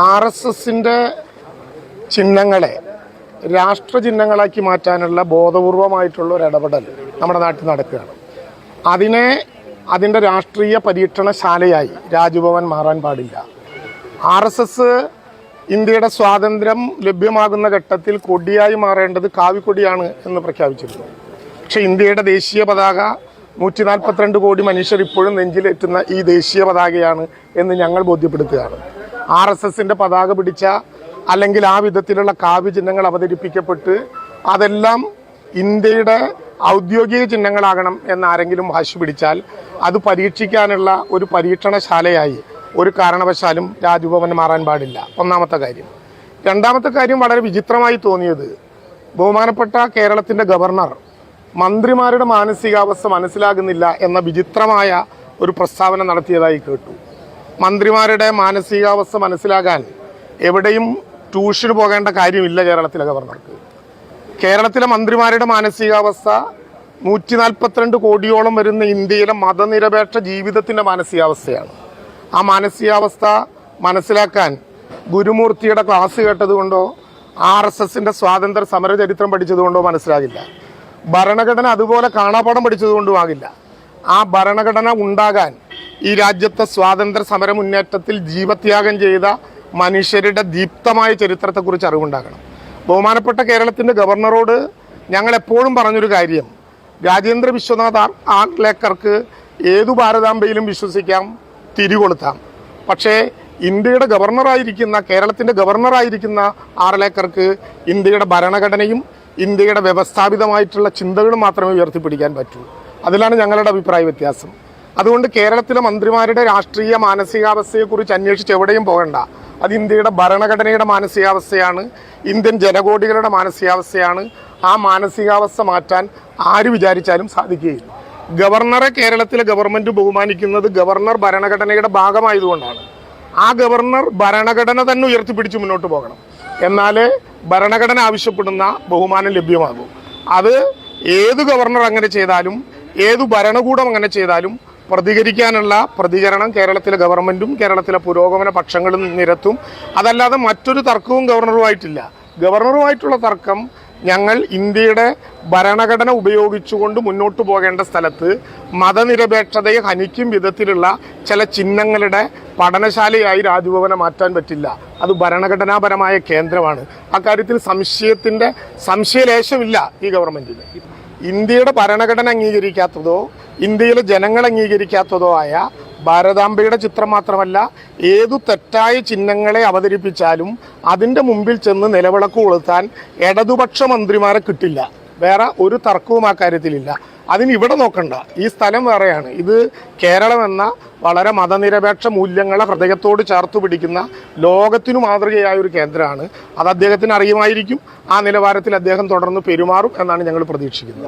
RSSന്റെ ചിഹ്നങ്ങളെ രാഷ്ട്ര ചിഹ്നങ്ങളാക്കി മാറ്റാനുള്ള ബോധപൂർവമായിട്ടുള്ള ഒരു ഇടപെടൽ നമ്മുടെ നാട്ടിൽ നടക്കുകയാണ്. അതിൻ്റെ രാഷ്ട്രീയ പരീക്ഷണശാലയായി രാജ്ഭവൻ മാറാൻ പാടില്ല. RSS ഇന്ത്യയുടെ സ്വാതന്ത്ര്യം ലഭ്യമാകുന്ന ഘട്ടത്തിൽ കൊടിയായി മാറേണ്ടത് കാവിക്കൊടിയാണ് എന്ന് പ്രഖ്യാപിച്ചിരുന്നു. പക്ഷെ ഇന്ത്യയുടെ ദേശീയ പതാക 142 കോടി മനുഷ്യർ ഇപ്പോഴും നെഞ്ചിലേറ്റുന്ന ഈ ദേശീയ പതാകയാണ് എന്ന് ഞങ്ങൾ ബോധ്യപ്പെടുത്തുകയാണ്. RSSന്റെ പതാക പിടിച്ച അല്ലെങ്കിൽ ആ വിധത്തിലുള്ള കാവ്യ ചിഹ്നങ്ങൾ അവതരിപ്പിക്കപ്പെട്ട് അതെല്ലാം ഇന്ത്യയുടെ ഔദ്യോഗിക ചിഹ്നങ്ങളാകണം എന്നാരെങ്കിലും വാശി പിടിച്ചാൽ അത് പരീക്ഷിക്കാനുള്ള ഒരു പരീക്ഷണശാലയായി ഒരു കാരണവശാലും രാജ്ഭവൻ മാറാൻ പാടില്ല. ഒന്നാമത്തെ കാര്യം. രണ്ടാമത്തെ കാര്യം വളരെ വിചിത്രമായി തോന്നിയത് ബഹുമാനപ്പെട്ട കേരളത്തിൻ്റെ ഗവർണർ മന്ത്രിമാരുടെ മാനസികാവസ്ഥ മനസ്സിലാകുന്നില്ല എന്ന വിചിത്രമായ ഒരു പ്രസ്താവന നടത്തിയതായി കേട്ടു. മന്ത്രിമാരുടെ മാനസികാവസ്ഥ മനസ്സിലാകാൻ എവിടെയും ട്യൂഷന് പോകേണ്ട കാര്യമില്ല കേരളത്തിലെ ഗവർണർക്ക്. കേരളത്തിലെ മന്ത്രിമാരുടെ മാനസികാവസ്ഥ 142 കോടിയോളം വരുന്ന ഇന്ത്യയിലെ മതനിരപേക്ഷ ജീവിതത്തിൻ്റെ മാനസികാവസ്ഥയാണ്. ആ മാനസികാവസ്ഥ മനസ്സിലാക്കാൻ ഗുരുമൂർത്തിയുടെ ക്ലാസ് കേട്ടതുകൊണ്ടോ RSSന്റെ സ്വാതന്ത്ര്യ സമര ചരിത്രം പഠിച്ചതുകൊണ്ടോ മനസ്സിലാകില്ല. ഭരണഘടന അതുപോലെ കാണാപ്പാഠം പഠിച്ചതുകൊണ്ടും ആകില്ല. ആ ഭരണഘടന ഉണ്ടാകാൻ ഈ രാജ്യത്തെ സ്വാതന്ത്ര്യ സമര മുന്നേറ്റത്തിൽ ജീവത്യാഗം ചെയ്ത മനുഷ്യരുടെ ദീപ്തമായ ചരിത്രത്തെക്കുറിച്ച് അറിവുണ്ടാകണം. ബഹുമാനപ്പെട്ട കേരളത്തിൻ്റെ ഗവർണറോട് ഞങ്ങൾ എപ്പോഴും പറഞ്ഞൊരു കാര്യം, രാജേന്ദ്ര വിശ്വനാഥ് ആർലേക്കർക്ക് ഏതു ഭാരതാംബയിലും വിശ്വസിക്കാം, തിരികൊളുത്താം. പക്ഷേ ഇന്ത്യയുടെ ഗവർണറായിരിക്കുന്ന കേരളത്തിൻ്റെ ഗവർണറായിരിക്കുന്ന ആർലേക്കർക്ക് ഇന്ത്യയുടെ ഭരണഘടനയും ഇന്ത്യയുടെ വ്യവസ്ഥാപിതമായിട്ടുള്ള ചിന്തകളും മാത്രമേ ഉയർത്തിപ്പിടിക്കാൻ പറ്റൂ. അതിലാണ് ഞങ്ങളുടെ അഭിപ്രായ വ്യത്യാസം. അതുകൊണ്ട് കേരളത്തിലെ മന്ത്രിമാരുടെ രാഷ്ട്രീയ മാനസികാവസ്ഥയെക്കുറിച്ച് അന്വേഷിച്ച് എവിടെയും പോകണ്ട. അത് ഇന്ത്യയുടെ ഭരണഘടനയുടെ മാനസികാവസ്ഥയാണ്, ഇന്ത്യൻ ജനകോടികളുടെ മാനസികാവസ്ഥയാണ്. ആ മാനസികാവസ്ഥ മാറ്റാൻ ആര് വിചാരിച്ചാലും സാധിക്കുകയില്ല. ഗവർണറെ കേരളത്തിലെ ഗവൺമെൻറ് ബഹുമാനിക്കുന്നത് ഗവർണർ ഭരണഘടനയുടെ ഭാഗമായതുകൊണ്ടാണ്. ആ ഗവർണർ ഭരണഘടന തന്നെ ഉയർത്തിപ്പിടിച്ച് മുന്നോട്ട് പോകണം. എന്നാലേ ഭരണഘടന ആവശ്യപ്പെടുന്ന ബഹുമാനം ലഭ്യമാകും. അത് ഏത് ഗവർണർ അങ്ങനെ ചെയ്താലും ഏതു ഭരണകൂടം അങ്ങനെ ചെയ്താലും പ്രതികരിക്കാനുള്ള പ്രതികരണം കേരളത്തിലെ ഗവൺമെൻറ്റും കേരളത്തിലെ പുരോഗമന പക്ഷങ്ങളും നിരത്തും. അതല്ലാതെ മറ്റൊരു തർക്കവും ഗവർണറുമായിട്ടില്ല. ഗവർണറുമായിട്ടുള്ള തർക്കം ഞങ്ങൾ ഇന്ത്യയുടെ ഭരണഘടന ഉപയോഗിച്ചുകൊണ്ട് മുന്നോട്ട് പോകേണ്ട സ്ഥലത്ത് മതനിരപേക്ഷതയെ ഹനിക്കും വിധത്തിലുള്ള ചില ചിഹ്നങ്ങളുടെ പഠനശാലയായി രാജ്ഭവനെ മാറ്റാൻ പറ്റില്ല. അത് ഭരണഘടനാപരമായ കേന്ദ്രമാണ്. അക്കാര്യത്തിൽ സംശയലേശമില്ല ഈ ഗവൺമെൻറ്റിന്. ഇന്ത്യയുടെ ഭരണഘടന അംഗീകരിക്കാത്തതോ ഇന്ത്യയിലെ ജനങ്ങൾ അംഗീകരിക്കാത്തതോ ആയ ഭാരതാംബയുടെ ചിത്രം മാത്രമല്ല, ഏതു തെറ്റായ ചിഹ്നങ്ങളെ അവതരിപ്പിച്ചാലും അതിൻ്റെ മുമ്പിൽ ചെന്ന് നിലവിളക്ക് കൊളുത്താൻ ഇടതുപക്ഷ മന്ത്രിമാരെ കിട്ടില്ല. വേറെ ഒരു തർക്കവും ആ കാര്യത്തിലില്ല. അതിന് ഇവിടെ നോക്കണ്ട, ഈ സ്ഥലം വേറെയാണ്. ഇത് കേരളം എന്ന വളരെ മതനിരപേക്ഷ മൂല്യങ്ങളെ ഹൃദയത്തോട് ചേർത്ത് പിടിക്കുന്ന ലോകത്തിനു മാതൃകയായ ഒരു കേന്ദ്രമാണ്. അത് അദ്ദേഹത്തിന് അറിയുമായിരിക്കും. ആ നിലവാരത്തിൽ അദ്ദേഹം തുടർന്ന് പെരുമാറും എന്നാണ് ഞങ്ങൾ പ്രതീക്ഷിക്കുന്നത്.